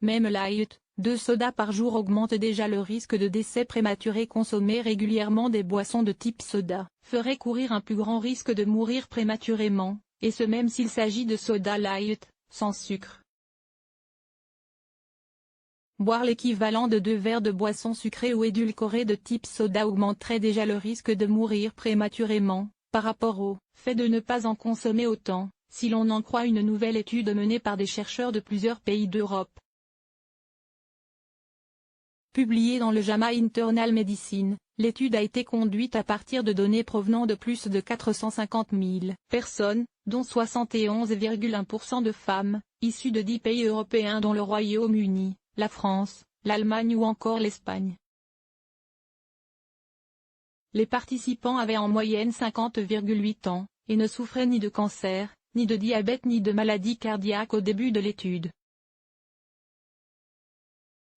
Même light, 2 sodas par jour augmente déjà le risque de décès prématuré. Consommer régulièrement des boissons de type soda ferait courir un plus grand risque de mourir prématurément, et ce même s'il s'agit de soda light, sans sucre. Boire l'équivalent de 2 verres de boissons sucrées ou édulcorées de type soda augmenterait déjà le risque de mourir prématurément, par rapport au fait de ne pas en consommer autant, si l'on en croit une nouvelle étude menée par des chercheurs de plusieurs pays d'Europe. Publiée dans le JAMA Internal Medicine, l'étude a été conduite à partir de données provenant de plus de 450 000 personnes, dont 71,1% de femmes, issues de 10 pays européens dont le Royaume-Uni, la France, l'Allemagne ou encore l'Espagne. Les participants avaient en moyenne 50,8 ans, et ne souffraient ni de cancer, ni de diabète ni de maladie cardiaque au début de l'étude.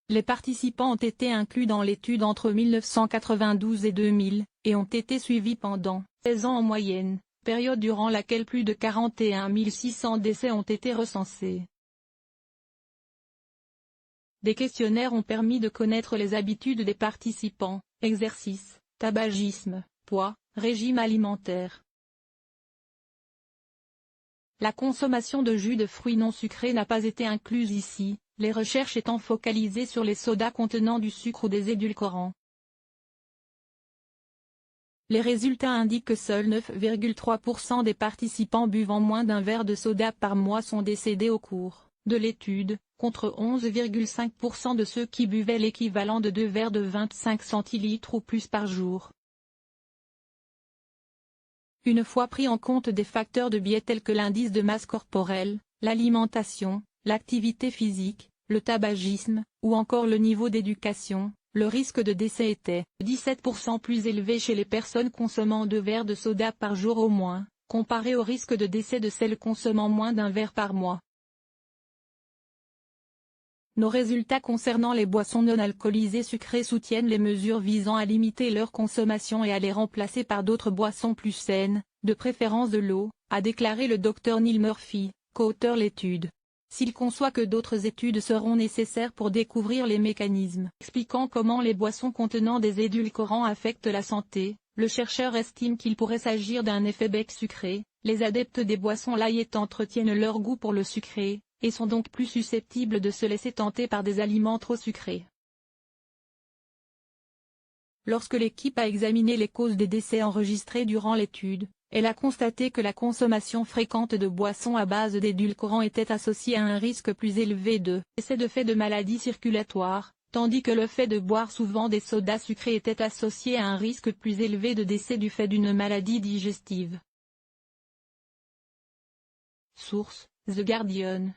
Les participants ont été inclus dans l'étude entre 1992 et 2000, et ont été suivis pendant 16 ans en moyenne, période durant laquelle plus de 41 600 décès ont été recensés. Des questionnaires ont permis de connaître les habitudes des participants, exercice, tabagisme, poids, régime alimentaire. La consommation de jus de fruits non sucrés n'a pas été incluse ici, les recherches étant focalisées sur les sodas contenant du sucre ou des édulcorants. Les résultats indiquent que seuls 9,3% des participants buvant moins d'un verre de soda par mois sont décédés au cours de l'étude, contre 11,5% de ceux qui buvaient l'équivalent de 2 verres de 25 centilitres ou plus par jour. Une fois pris en compte des facteurs de biais tels que l'indice de masse corporelle, l'alimentation, l'activité physique, le tabagisme, ou encore le niveau d'éducation, le risque de décès était 17% plus élevé chez les personnes consommant 2 verres de soda par jour au moins, comparé au risque de décès de celles consommant moins d'un verre par mois. Nos résultats concernant les boissons non alcoolisées sucrées soutiennent les mesures visant à limiter leur consommation et à les remplacer par d'autres boissons plus saines, de préférence de l'eau, a déclaré le Dr Neil Murphy, co-auteur l'étude. S'il conçoit que d'autres études seront nécessaires pour découvrir les mécanismes expliquant comment les boissons contenant des édulcorants affectent la santé, le chercheur estime qu'il pourrait s'agir d'un effet bec sucré. Les adeptes des boissons light entretiennent leur goût pour le sucré, et sont donc plus susceptibles de se laisser tenter par des aliments trop sucrés. Lorsque l'équipe a examiné les causes des décès enregistrés durant l'étude, elle a constaté que la consommation fréquente de boissons à base d'édulcorants était associée à un risque plus élevé de décès de fait de maladies circulatoires, tandis que le fait de boire souvent des sodas sucrés était associé à un risque plus élevé de décès du fait d'une maladie digestive. Source: The Guardian.